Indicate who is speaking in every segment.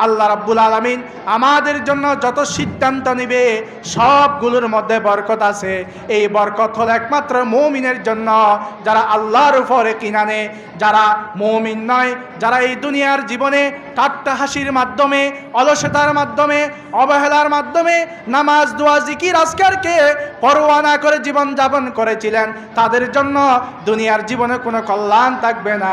Speaker 1: আল্লাহ রাব্বুল আলামিন আমাদের জন্য যত সিদ্ধান্ত নেবে সবগুলোর মধ্যে বরকত আছে। এই বরকত হলো একমাত্র মুমিনের জন্য, যারা আল্লাহর উপরে কিনানে, যারা মুমিন নয়, যারা এই দুনিয়ার জীবনে ঠাট্টা হাসির মাধ্যমে, অলসতার মাধ্যমে, অবহেলার মাধ্যমে নামাজ, দোয়া, জিকির, আজকারকে পরোয়া না করে জীবন যাপন করেছিলেন, তাদের জন্য দুনিয়ার জীবনে কোনো কল্যাণ থাকবে না।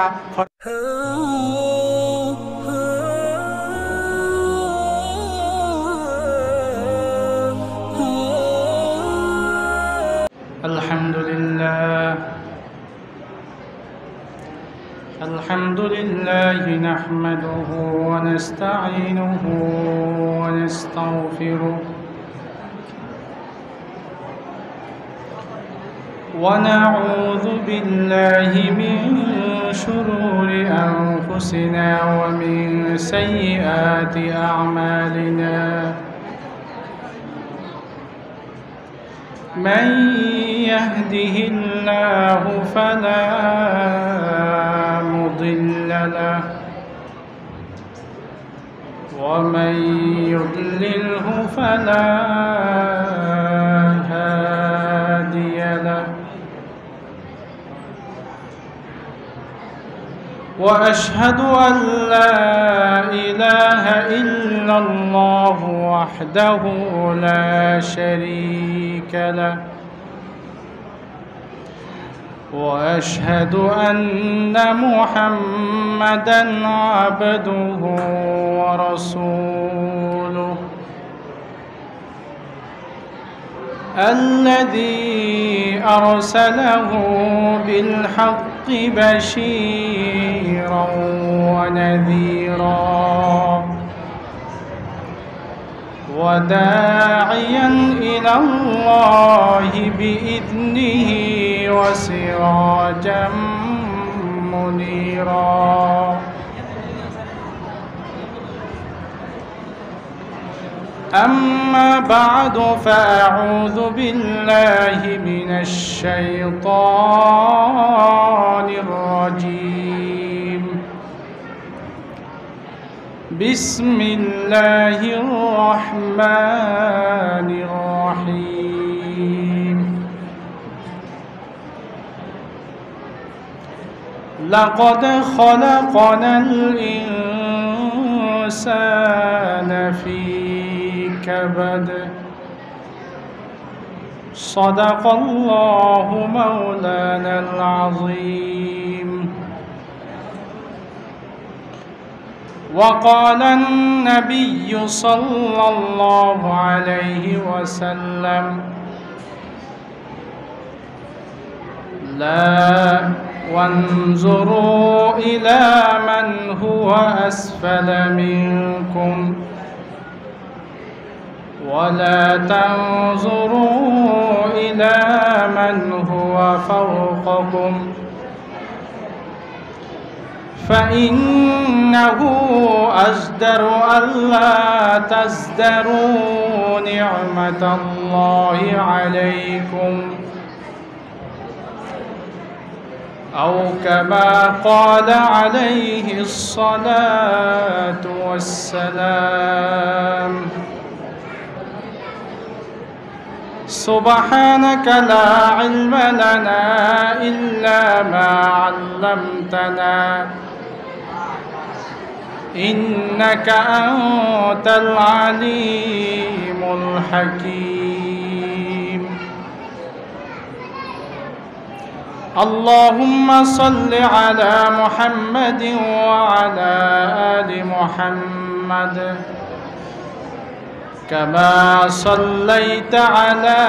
Speaker 2: আলহামদুলিল্লাহ নাহমাদুহু ওয়া নাস্তাঈনুহু ওয়া নাস্তাগফিরুহ ওয়া নাউযু বিল্লাহি মিন শুরুরি আনফুসিনা ওয়া মিন সাইয়্যাতি আ'মালিনা من يهده الله فلا مضل له ومن يضلله فلا هادي له وأشهد أن لا إله إلا الله وحده لا شريك له وأشهد أن محمدًا عبده ورسوله الذي أرسله بالحق بشيرا ونذيرا وداعيا إلى الله بإذنه وسراجا منيرا أما بعد فأعوذ بالله من الشيطان الرجيم بسم الله الرحمن الرحيم لقد خلقنا الإنسان في كبد صدق الله مولانا العظيم وقال النبي صلى الله عليه وسلم لا وانظروا إلى من هو أسفل منكم ولا تنظروا إلى من هو فوقكم فإنه أجدر ألا تزدروا نعمة الله عليكم أو كما قال عليه الصلاة والسلام سبحانك لا علم لنا إلا ما علمتنا إنك أنت العليم الحكيم اللهم صل على محمد وعلى آل محمد كما صليت على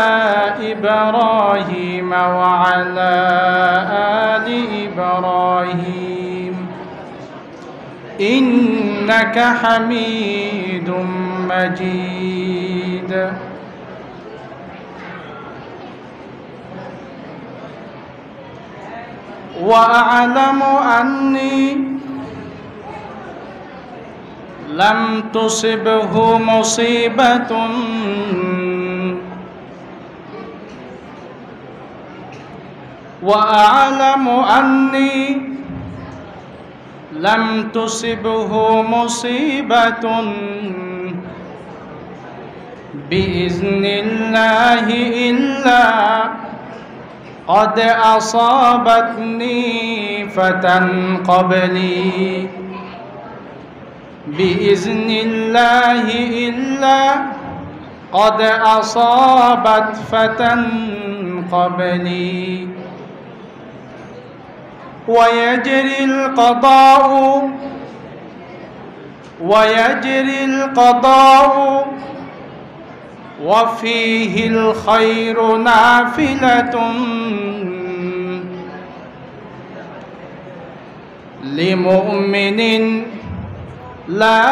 Speaker 2: إبراهيم وعلى آل إبراهيم إنك حميد مجيد وأعلم أني لم تصبه مصيبة وأعلم أني لم تصبه مصيبة بإذن الله إلا قد أصابتني فتى قبلي بإذن الله إلا قد أصابت فتى قبلي ويجري القضاء وفيه الخير نافلة لمؤمن لا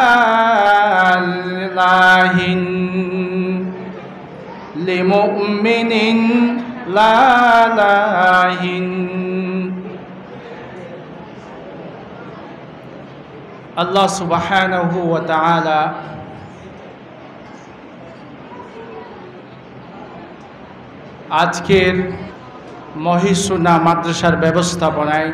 Speaker 2: لاهٍ لمؤمن لا لاهٍ আল্লাহ সুবহানাহু ওয়া তাআলা আজকের মহিসুনা মাদ্রাসার ব্যবস্থাপনায়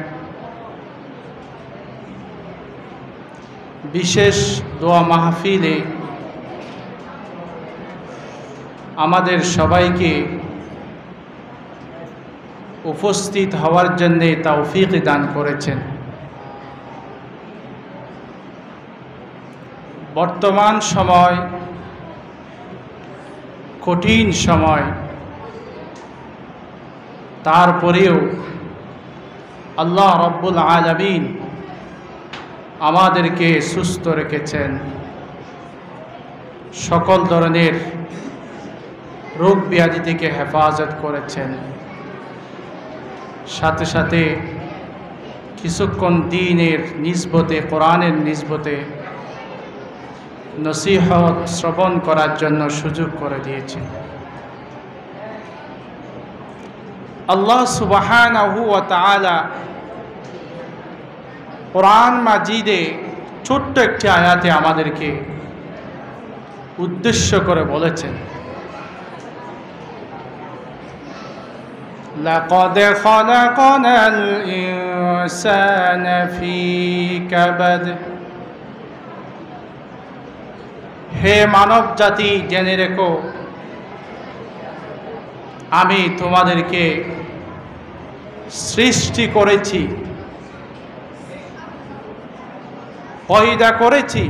Speaker 2: বিশেষ দোয়া মাহফিলে আমাদের সবাইকে উপস্থিত হওয়ার জন্য তৌফিক দান করেছেন। বর্তমান সময় কঠিন সময়, তারপরেও আল্লাহ রব্বুল আলামিন আমাদেরকে সুস্থ রেখেছেন, সকল ধরনের রোগ ব্যাধি থেকে হেফাজত করেছেন, সাথে সাথে কিছুক্ষণ দ্বীনের নিসবতে, কোরআনের নিসবতে নসিহত শ্রবণ করার জন্য সুযোগ করে দিয়েছেন। আল্লাহ সুবহানাহু ওয়া তাআলা কোরআন মাজিদে ছোট্ট একটি আয়াতে আমাদেরকে উদ্দেশ্য করে বলেছেন, লাকাদ খালাকনাল ইনসানা ফি কাবাদ। হে মানব জাতি, জেনে রেখো আমি তোমাদেরকে সৃষ্টি করেছি, পয়দা করেছি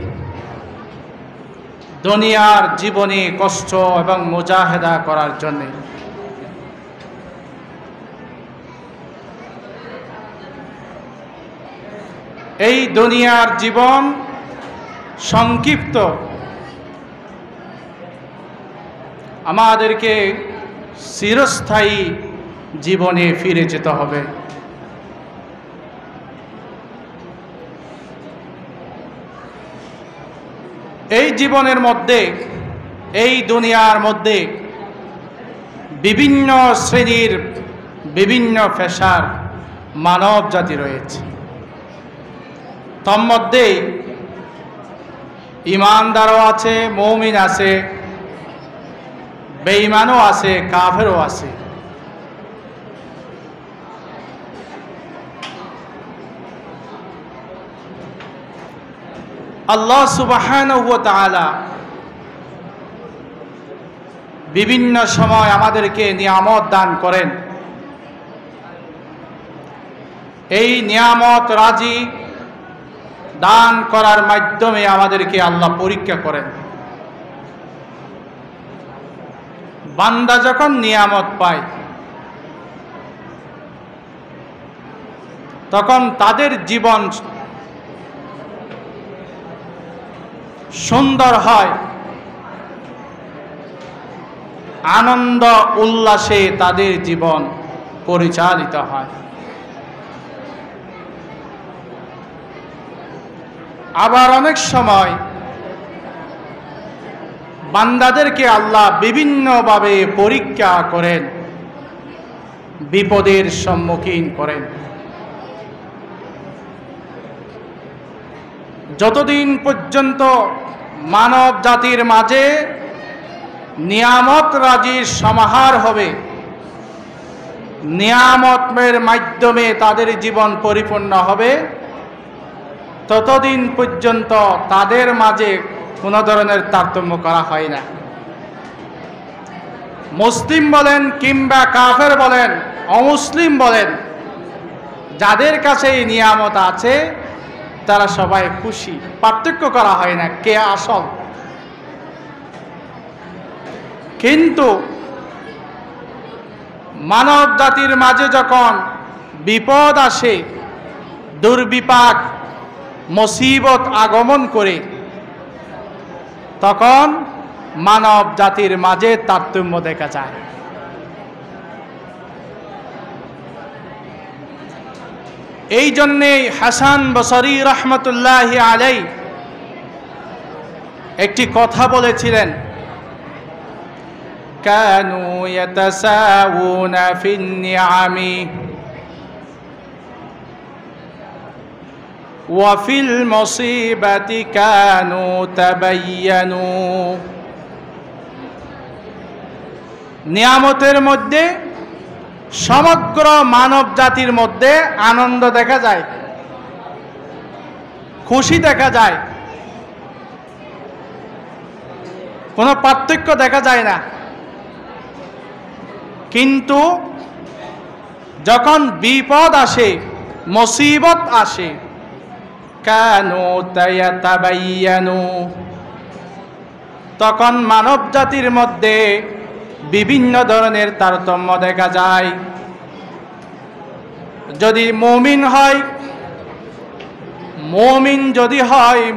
Speaker 2: দুনিয়ার জীবনে কষ্ট এবং মুজাহিদা করার জন্য। এই দুনিয়ার জীবন সংক্ষিপ্ত, আমাদেরকে চিরস্থায়ী জীবনে ফিরে যেতে হবে। এই জীবনের মধ্যে, এই দুনিয়ার মধ্যে বিভিন্ন শ্রেণীর, বিভিন্ন পেশার মানব জাতি রয়েছে। তন্মধ্যে ইমানদারও আছে, মুমিন আছে, বেঈমানও আছে, কাফেরও আছে। আল্লাহ সুবহানাহু ওয়া তাআলা বিভিন্ন সময় আমাদেরকে নিয়ামত দান করেন। এই নিয়ামত রাজি দান করার মাধ্যমে আমাদেরকে আল্লাহ পরীক্ষা করেন। বান্দা যখন নিয়ামত পায় তখন তাদের জীবন সুন্দর হয়, আনন্দ উল্লাসে তাদের জীবন পরিচালিত হয়। আবার অনেক সময় বান্দাদেরকে আল্লাহ বিভিন্নভাবে পরীক্ষা করেন, বিপদের সম্মুখীন করেন। যতদিন পর্যন্ত মানব জাতির মাঝে নিয়ামত রাজির সমাহার হবে, নিয়ামতের মাধ্যমে তাদের জীবন পরিপূর্ণ হবে,
Speaker 1: ততদিন পর্যন্ত তাদের মাঝে কোনো ধরনের তারতম্য করা হয় না। মুসলিম বলেন কিংবা কাফের বলেন, অমুসলিম বলেন, যাদের কাছে এই নিয়ামত আছে তারা সবাই খুশি, পার্থক্য করা হয় না কে আসল। কিন্তু মানব জাতির মাঝে যখন বিপদ আসে, দুর্বিপাক মুসিবত আগমন করে, তখন মানব জাতির মাঝে তারতম্য দেখা যায়। এই জন্যেই হাসান বসরি রহমতুল্লাহি আলাইহি একটি কথা বলেছিলেন, কানু ইয়াতাসাউনা ফিন নিআমি ওয়া ফিল মুসিবাতি কানু তাবায়্যানু। নিয়ামতের মধ্যে সমগ্র মানব জাতির মধ্যে আনন্দ দেখা যায়, খুশি দেখা যায়, কোনো পার্থক্য দেখা যায় না। কিন্তু যখন বিপদ আসে, মুসিবত আসে, কানু তায়াতাবায়্যানু, তখন মানব জাতির মধ্যে বিভিন্ন ধরনের তারতম্য দেখা যায়। যদি মুমিন হয়,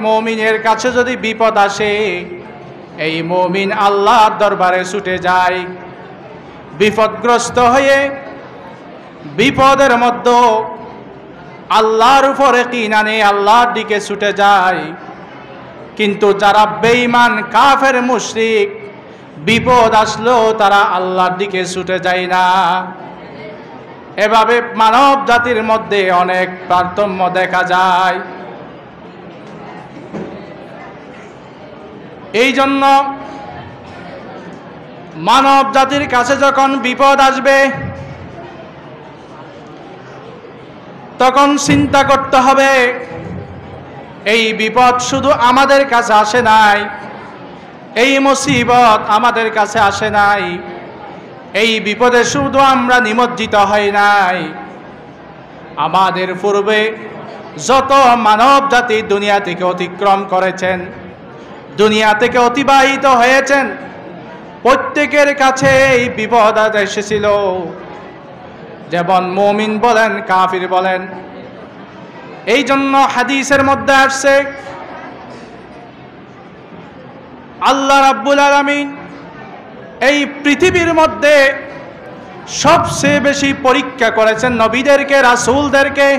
Speaker 1: মুমিনের কাছে যদি বিপদ আসে, এই মুমিন আল্লাহর দরবারে ছুটে যায়, বিপদগ্রস্ত হয়ে বিপদের মধ্যে আল্লাহর উপরে ঈমান আনে, আল্লাহর দিকে ছুটে যায়। কিন্তু যারা বেঈমান কাফের মুশরিক, বিপদ আসলেও তারা আল্লাহর দিকে ছুটে যায় না। এভাবে মানব জাতির মধ্যে অনেক তারতম্য দেখা যায়। এই জন্য মানব জাতির কাছে যখন বিপদ আসবে, তখন চিন্তা করতে হবে, এই বিপদ শুধু আমাদের কাছে আসে নাই, এই মুসিবত আমাদের কাছে আসে নাই, এই বিপদে শুধু আমরা নিমজ্জিত হই নাই, আমাদের পূর্বে যত মানব জাতি দুনিয়া থেকে অতিক্রম করেছেন, দুনিয়া থেকে অতিবাহিত হয়েছেন, প্রত্যেকের কাছে এই বিপদ এসেছিল। যেমন মুমিন বলেন, কাফির বলেন। এই জন্য হাদিসের মধ্যে আসছে, আল্লাহ রাব্বুল আলামিন এই পৃথিবীর মধ্যে সবচেয়ে বেশি পরীক্ষা করেছেন নবীদেরকে, রাসূলদেরকে।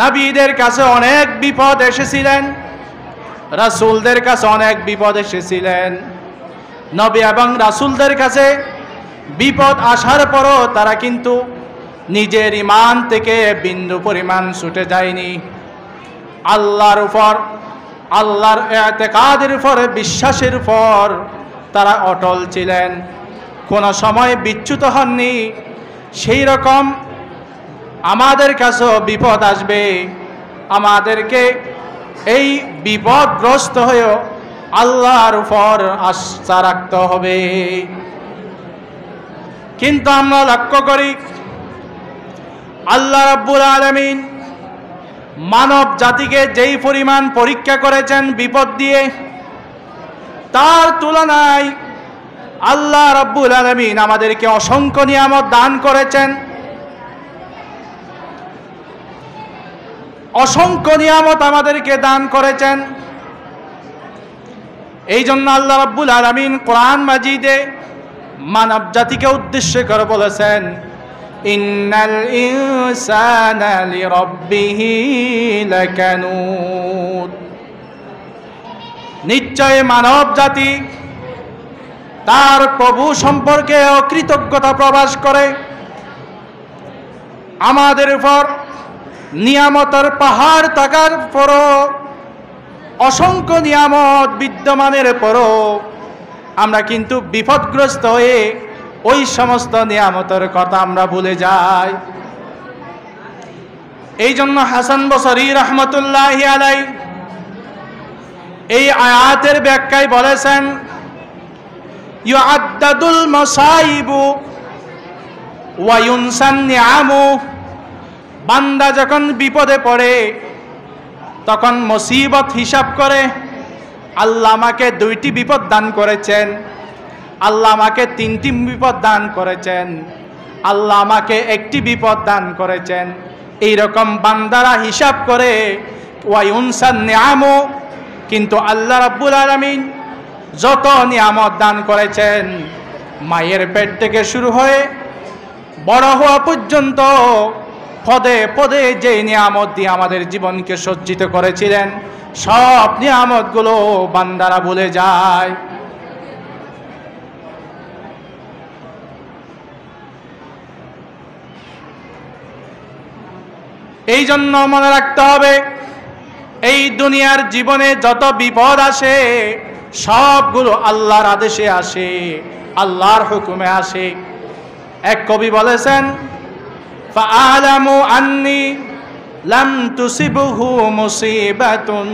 Speaker 1: নবীদের কাছে অনেক বিপদ এসেছিলেন, রাসূলদের কাছে অনেক বিপদ এসেছিলেন। নবী এবং রাসূলদের কাছে বিপদ আসার পরও তারা কিন্তু নিজের ঈমান থেকে বিন্দু পরিমাণ ছুটে যায়নি। আল্লাহর উপর, আল্লাহর ইতিকাদের উপর, বিশ্বাসের উপর তারা অটল ছিলেন, কোনো সময় বিচ্যুত হননি। সেই রকম আমাদের কাছেও বিপদ আসবে, আমাদেরকে এই বিপদগ্রস্ত হয়েও আল্লাহর উপর আস্থা রাখতে হবে। কিন্তু আমরা লক্ষ্য করি, আল্লাহ রাব্বুল আলামিন মানব জাতিকে যেই পরিমাণ পরীক্ষা করেছেন বিপদ দিয়ে, তার তুলনায় আল্লাহ রাব্বুল আলামিন আমাদেরকে অসংখ্য নিয়ামত দান করেছেন, অসংখ্য নিয়ামত আমাদেরকে দান করেছেন। এই জন্য আল্লাহ রাব্বুল আলামিন কোরআন মাজিদে মানব জাতিকে উদ্দেশ্য করে বলেছেন, ইন্নাল ইনসানা লিরাব্বিহি লাকানুত। নিশ্চয় মানব জাতি তার প্রভু সম্পর্কে অকৃতজ্ঞতা প্রকাশ করে। আমাদের উপর নিয়ামতের পাহাড় থাকার পরও, অসংখ্য নিয়ামত বিদ্যমানের পরও আমরা কিন্তু বিপদগ্রস্ত হয়ে ওই সমস্ত নিয়ামতের কথা আমরা ভুলে যাই। এই জন্য হাসান বসরি রহমতুল্লাহি আলাই এই আয়াতের ব্যাখ্যায় বলেছেন, ইউআদ্দাদুল মাসাইবু ওয়া ইউনসান নিআমু, বান্দা যখন বিপদে পড়ে তখন মুসিবত হিসাব করে, আল্লাহ আমাকে 2টি বিপদ দান করেছেন, আল্লাহ আমাকে 3টি বিপদ দান করেছেন, আল্লাহ আমাকে 1টি বিপদ দান করেছেন। এইরকম বান্দারা হিসাব করে ওয়া ইউনসান নিআমু, কিন্তু আল্লাহ রাব্বুল আলামিন যত নিয়ামত দান করেছেন, মায়ের পেট থেকে শুরু হয়ে বড় হওয়া পর্যন্ত পদে পদে যে নিয়ামত দিয়ে আমাদের জীবনকে সজ্জিত করেছিলেন, সব নিয়ামতগুলো বান্দারা ভুলে যায়। এই জন্য মনে রাখতে হবে, এই দুনিয়ার জীবনে যত বিপদ আসে সবগুলো আল্লাহর আদেশে আসে, আল্লাহর হুকুমে আসে। এক কবি বলেছেন, ফাআলামু আন্নি লাম তুসিবহু মুসিবাতুন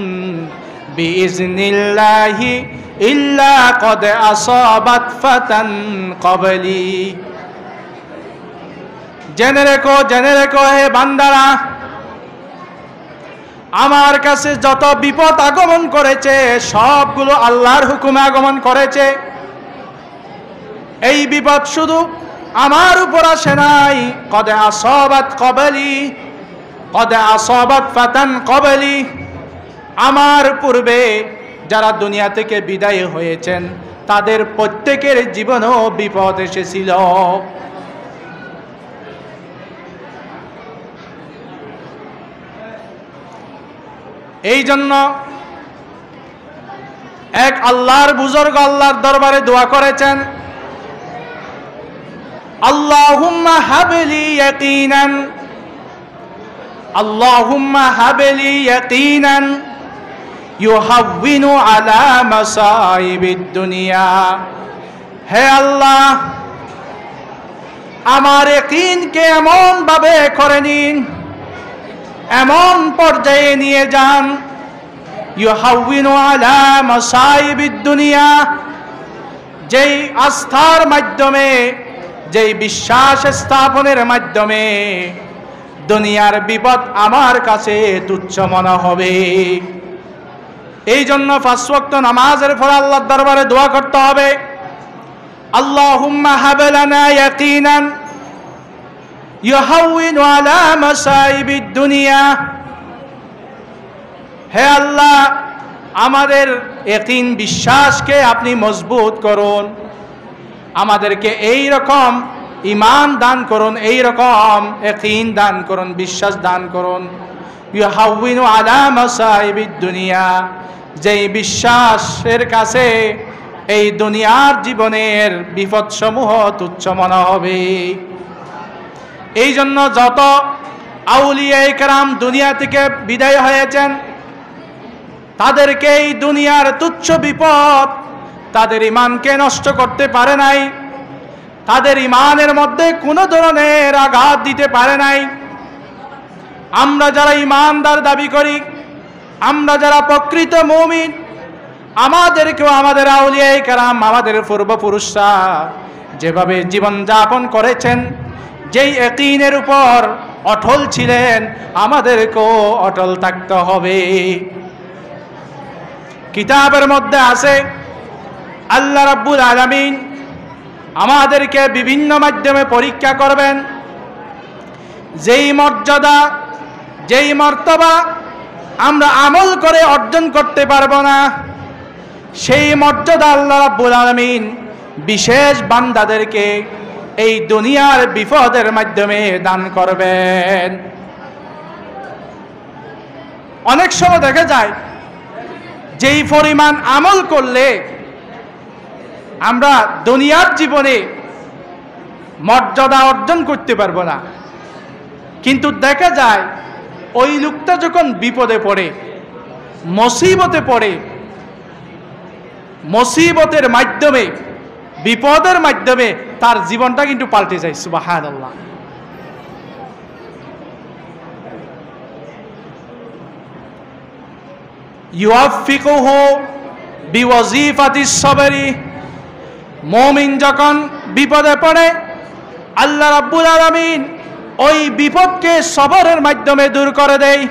Speaker 1: বিইজনিল্লাহি ইল্লা কদ আসাবাত ফাতান ক্বাবলি। জেনে রেখো হে বান্দারা, আমার কাছে যত বিপদ আগমন করেছে সবগুলো আল্লাহর হুকুমে আগমন করেছে। এই বিপদ শুধু আমার উপর আসে নাই, কদ আসাবাত ক্বাবলি, কদ আসাবাত ফাতান ক্বাবলি, আমার পূর্বে যারা দুনিয়া থেকে বিদায় হয়েছেন তাদের প্রত্যেকের জীবনেও বিপদ এসেছিল। এই জন্য এক আল্লাহর বুজুর্গ আল্লাহর দরবারে দোয়া করেছেন, আল্লাহুম্মা হাবলি ইয়াকিনান, আল্লাহুম্মা হাবলি ইয়াকিনান ইউহাব্বিনু আলা মাসাইবিদ দুনিয়া। হে আল্লাহ, আমার ইয়াকিনকে এমন ভাবে করে নিন, এমন পর্যায়ে নিয়ে যান, ইউহাব্বিনু আলা মাসাইবিদ দুনিয়া, যেই আস্থার মাধ্যমে, যেই বিশ্বাস স্থাপনের মাধ্যমে দুনিয়ার বিপদ আমার কাছে তুচ্ছ মনে হবে। এই জন্য 5 ওয়াক্ত নামাজের পর আল্লাহর দরবারে দোয়া করতে হবে, আল্লাহুম্মা হাব লানা ইয়াকিনান ইউহাব্বিনু আলা মাসাইবিদ দুনিয়া। হে আল্লাহ, আমাদের ইয়াকিন বিশ্বাসকে আপনি মজবুত করুন, আমাদেরকে এই রকম ঈমান দান করুন, এই রকম ইয়াকিন দান করুন, বিশ্বাস দান করুন। ইউহাব্বিনু আলা মাসাইবিদ দুনিয়া, যেই বিশ্বাসের কাছে এই দুনিয়ার জীবনের বিপদসমূহ তুচ্ছ মনে হবে। এই জন্য যত আউলিয়া ইকরাম দুনিয়া থেকে বিদায় হয়েছেন তাদেরকে এই দুনিয়ার তুচ্ছ বিপদ তাদের ঈমানকে নষ্ট করতে পারে নাই, তাদের ঈমানের মধ্যে কোনো ধরনের আঘাত দিতে পারে নাই। আমরা যারা ঈমানদার দাবি করি, আমরা যারা প্রকৃত মুমিন, আমাদেরকেও আমাদের আউলিয়া ইকরাম, আমাদের পূর্বপুরুষরা যেভাবে জীবন যাপন করেছেন, যেই ইয়াকিনের উপর অটল ছিলেন, আমাদেরকেও অটল থাকতে হবে। কিতাবের মধ্যে আছে আল্লাহ রাব্বুল আলামিন আমাদেরকে বিভিন্ন মাধ্যমে পরীক্ষা করবেন। যেই মর্যাদা, যেই মর্তবা আমরা আমল করে অর্জন করতে পারবো না, সেই মর্যাদা আল্লাহ রাব্বুল আলামিন বিশেষ বান্দাদেরকে এই দুনিয়ার বিপদের মাধ্যমে দান করবেন। অনেক সময় দেখা যায় যেই পরিমাণ আমল করলে আমরা দুনিয়ার জীবনে মর্যাদা অর্জন করতে পারবো না, কিন্তু দেখা যায় ওই লোকটা যখন বিপদে পড়ে, মুসিবতে পড়ে, মুসিবতের মাধ্যমে, বিপদের মাধ্যমে তার জীবনটা কিন্তু পাল্টে যায়। সুবহানাল্লাহ। ইউআফিকুহু বিওয়াজিফাতিস সাবরি। মুমিন যখন বিপদে পড়ে আল্লাহ রাব্বুল আলামিন ওই বিপদকে সবরের মাধ্যমে দূর করে দেয়।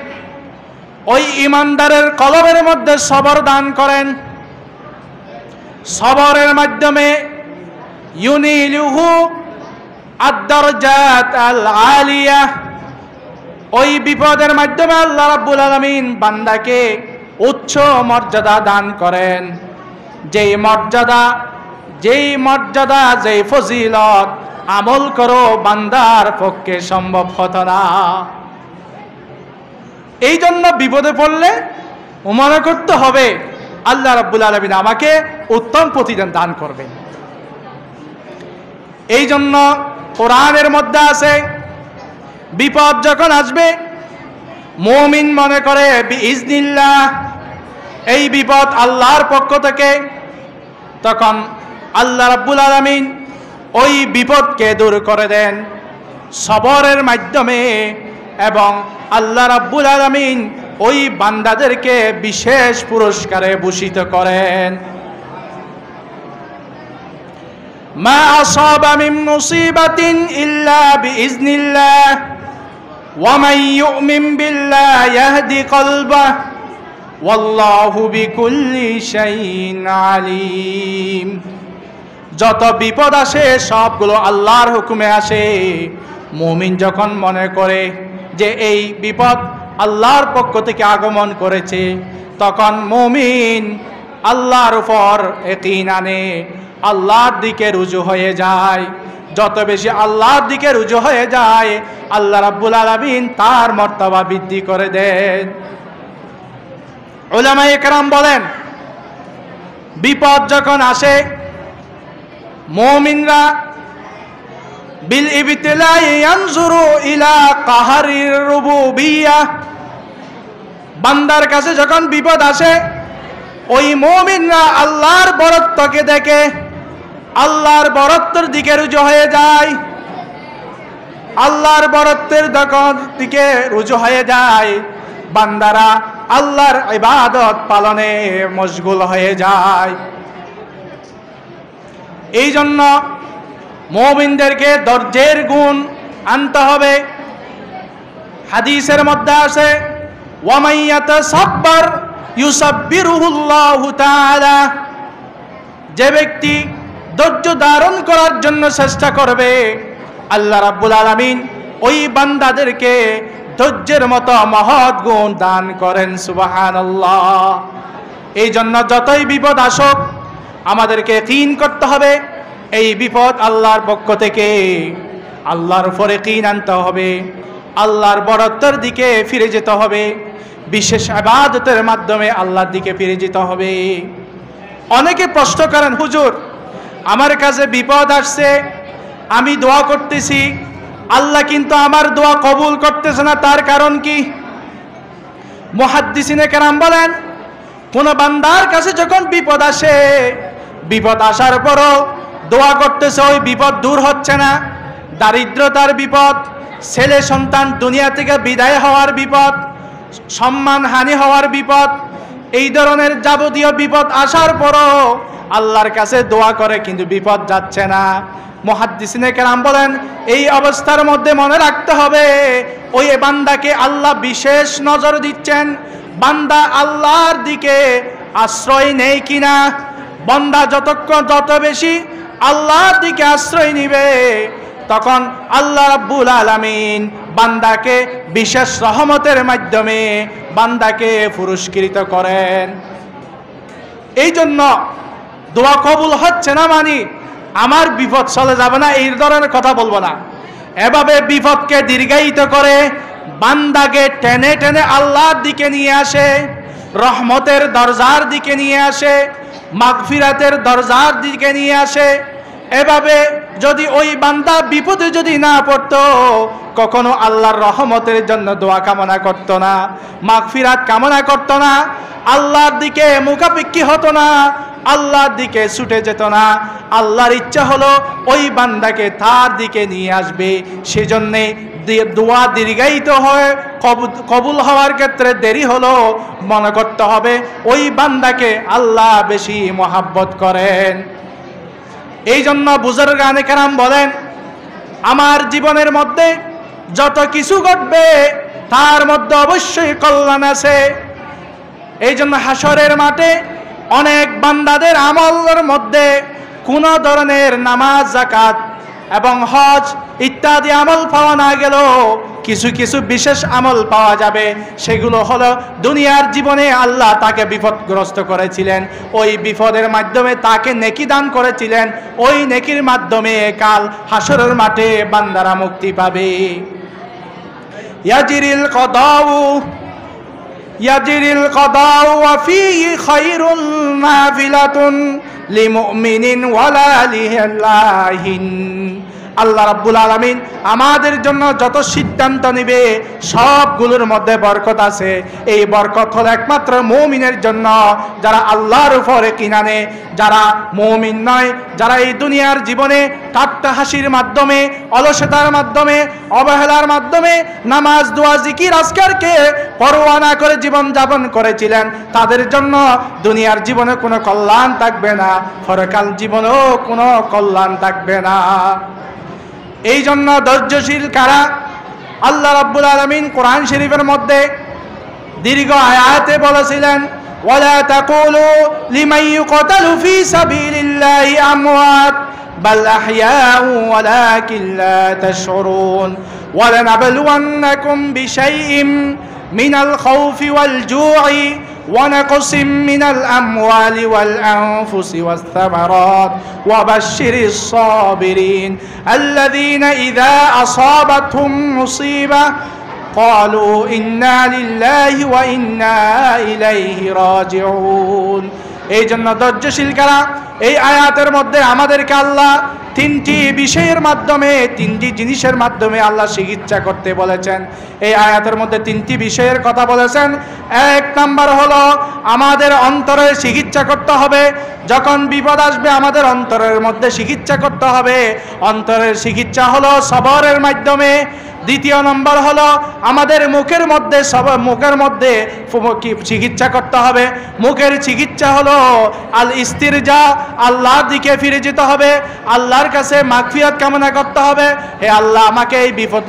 Speaker 1: ওই ইমানদারের কলবের মধ্যে সবর দান করেন। সবরের মাধ্যমে ইউনিলুহু আদ-দারাজাত আল-আলিয়া। ওই বিপদের মাধ্যমে আল্লাহ রাব্বুল আলামিন বান্দাকে উচ্চ মর্যাদা দান করেন। যেই মর্যাদা, যেই ফজিলত আমল করো বান্দার পক্ষে সম্ভব হতো না। এই জন্য বিপদে পড়লে মনে করতে হবে আল্লাহ রাব্বুল আলামিন আমাকে উত্তম প্রতিদান দান করবেন। এই জন্য কোরআনের মধ্যে আছে বিপদ যখন আসবে মুমিন মনে করে বিইজনিল্লাহ, এই বিপদ আল্লাহর পক্ষ থেকে, তখন আল্লাহ রাব্বুল আলামিন ওই বিপদকে দূর করে দেন সবরের মাধ্যমে, এবং আল্লাহ রাব্বুল আলামিন ওই বান্দাদেরকে বিশেষ পুরস্কারে ভূষিত করেন। মা আসাবা মিন মুসিবাতিন ইল্লা বিইজনিল্লাহ ওয়া মান ইউমিন বিল্লাহি ইয়াহদি কলবাহু ওয়াল্লাহু বিকুল্লি শাইইন আলিম। যত বিপদ আসে সবগুলো আল্লাহর হুকুমে আসে। মুমিন যখন মনে করে যে এই বিপদ আল্লাহর পক্ষ থেকে আগমন করেছে, তখন মুমিন আল্লাহর উপর ইয়াকিন আনে, আল্লাহর দিকে রুজু হয়ে যায়। যত বেশি আল্লাহর দিকে রুজু হয়ে যায় আল্লাহ রাব্বুল আলামিন তার মর্তবা বৃদ্ধি করে দেন। উলামায়ে কেরাম বলেন বিপদ যখন আসে মুমিনরা বিল ইবতিলাই ইয়ানজুরু ইলা কাহারির রুবুবিয়্যাহ। বান্দার কাছে যখন বিপদ আসে ওই মুমিনরা আল্লাহর বরত্বকে দেখে, আল্লাহর বরত্বের দিকে রুজু হয়ে যায়। আল্লাহর বরত্বের দিকে রুজু হয়ে যায় বান্দারা আল্লাহর ইবাদত পালনে মশগুল হয়ে যায়। এই জন্য মুমিনদেরকে ধৈর্যের গুণ আনতে হবে। হাদিসের মধ্যে আছে ওয়া মান ইয়াতাসাব্বার ইউসাব্বিরুহুল্লাহু তাআলা। যে ব্যক্তি ধৈর্য ধারণ করার জন্য চেষ্টা করবে আল্লাহ রাব্বুল আলামিন ওই বান্দাদেরকে ধৈর্যের মতো মহৎ গুণ দান করেন। সুবহানাল্লাহ। এই জন্য যতই বিপদ আসুক আমাদেরকে ইয়াকিন করতে হবে এই বিপদ আল্লাহর পক্ষ থেকে। আল্লাহর উপরে ইয়াকিন আনতে হবে, আল্লাহর বরত্বের দিকে ফিরে যেতে হবে, বিশেষ ইবাদতের মাধ্যমে আল্লাহর দিকে ফিরে যেতে হবে। অনেকে প্রশ্ন করেন হুজুর আমার কাছে বিপদ আসছে, আমি দোয়া করতেছি আল্লাহ কিন্তু আমার দোয়া কবুল করতেছে না, তার কারণ কি? মুহাদ্দিসিনে কেরাম বলেন কোন বান্দার কাছে যখন বিপদ আসে, বিপদ আসার পরও দোয়া করতেছে ওই বিপদ দূর হচ্ছে না, দারিদ্রতার বিপদ, ছেলে সন্তান দুনিয়া থেকে বিদায় হওয়ার বিপদ, সম্মান হানি হওয়ার বিপদ, এই ধরনের যাবতীয় বিপদ আসার পরও আল্লাহর কাছে দোয়া করে কিন্তু বিপদ যাচ্ছে না। মুহাদ্দিসিনে কেরাম বলেন এই অবস্থার মধ্যে মনে রাখতে হবে ওই বান্দাকে আল্লাহ বিশেষ নজর দিচ্ছেন, বান্দা আল্লাহর দিকে আশ্রয় নেই কিনা। বান্দা যত বেশি আল্লাহর দিকে আশ্রয় নিবে তখন আল্লাহ রাব্বুল আলামিন বান্দাকে বিশেষ রহমতের মাধ্যমে বান্দাকে পুরস্কৃত করেন। এই জন্য দোয়া কবুল হচ্ছে না মানে আমার বিপদ চলে যাবে না এই ধরনের কথা বলবো না। এভাবে বিপদকে দীর্ঘায়িত করে বান্দাকে টেনে টেনে আল্লাহর দিকে নিয়ে আসে, রহমতের দরজার দিকে নিয়ে আসে, মাগফিরাতের দরজার দিকে নিয়ে আসে। এভাবে যদি ওই বান্দা বিপদে যদি না পড়তো কখনো আল্লাহর রহমতের জন্য দোয়া কামনা করত না, মাগফিরাত কামনা করত না, আল্লাহর দিকে মুখাপেক্ষী হতো না, আল্লাহর দিকে ছুটে যেত না। আল্লাহর ইচ্ছা হলো ওই বান্দাকে তার দিকে নিয়ে আসবে, সেজন্যে দোয়া দীর্ঘায়িত হয়ে কবুল হওয়ার ক্ষেত্রে দেরি হলো, মনে করতে হবে ওই বান্দাকে আল্লাহ বেশি মহাব্বত করেন। এই জন্য বুজুর্গানে কেরাম বলেন, আমার জীবনের মধ্যে যত কিছু ঘটবে তার মধ্যে অবশ্যই কল্যাণ আছে। এই জন্য হাসরের মাঠে অনেক বান্দাদের আমলের মধ্যে কোন ধরনের নামাজ, যাকাত এবং হজ ইত্যাদি আমল পাওয়া না গেলেও কিছু কিছু বিশেষ আমল পাওয়া যাবে। সেগুলো হলো দুনিয়ার জীবনে আল্লাহ তাকে বিপদগ্রস্ত করেছিলেন, ওই বিপদের মাধ্যমে তাকে নেকি দান করেছিলেন, ওই নেকির মাধ্যমে কাল হাসরের মাঠে বান্দারা মুক্তি পাবে। ইয়াজিরিল কদাউ ওয়া ফীহি খায়রুন নাফিলাতুন লিমুমিনিন ওয়ালা লিল্লাহিন। আল্লাহ রাব্বুল আলামিন আমাদের জন্য যত সিদ্ধান্ত নেবে সবগুলোর মধ্যে বরকত আছে। এই বরকত হলো একমাত্র মুমিনের জন্য, যারা আল্লাহর উপরে কিনানে, যারা মুমিন নয়, যারা এই দুনিয়ার জীবনে ঠাট্টা হাসির মাধ্যমে, অলসতার মাধ্যমে, অবহেলার মাধ্যমে নামাজ, দোয়া, জিকির, আজকারকে পরোয়া না করে জীবন যাপন করেছিলেন, তাদের জন্য দুনিয়ার জীবনে কোনো কল্যাণ থাকবে না, পরকাল জীবনেও কোনো কল্যাণ থাকবে না। এই জন্য ধৈর্যশীল কারা? আল্লাহ রাব্বুল আলামিন কোরআন শরীফের মধ্যে দীর্ঘ আয়াতে বলেছিলেন, ওয়ালা তাকুলু লিমান ইউকতালু ফী সাবিলিল্লাহি আমওয়াত বাল আহইয়াউ ওয়ালাকিন লা তাশউরুন ওয়ালানাবলুওয়ান্নাকুম বিশাইইন মিনাল খাউফি ওয়াল জু'i ونقص من الأموال والأنفس والثمرات وبشر الصابرين الذين إذا أصابتهم مصيبة قالوا إنا لله وإنا إليه راجعون। এই জন্য ধৈর্যশীল কারা? এই আয়াতের মধ্যে আমাদেরকে আল্লাহ তিনটি বিষয়ের মাধ্যমে, তিনটি জিনিসের মাধ্যমে আল্লাহ চিকিৎসা করতে বলেছেন। এই আয়াতের মধ্যে তিনটি বিষয়ের কথা বলেছেন। এক নাম্বার হলো আমাদের অন্তরের চিকিৎসা করতে হবে। যখন বিপদ আসবে আমাদের অন্তরের মধ্যে চিকিৎসা করতে হবে। অন্তরের চিকিৎসা হলো সবরের মাধ্যমে। দ্বিতীয় নম্বর হলো আমাদের মুখের মধ্যে চিকিৎসা করতে হবে। মুখের চিকিৎসা হলো আল ইস্তিরজা, আল্লাহর দিকে ফিরে যেতে হবে, আল্লাহর কাছে মাগফিরাত কামনা করতে হবে, হে আল্লাহ আমাকে এই বিপদ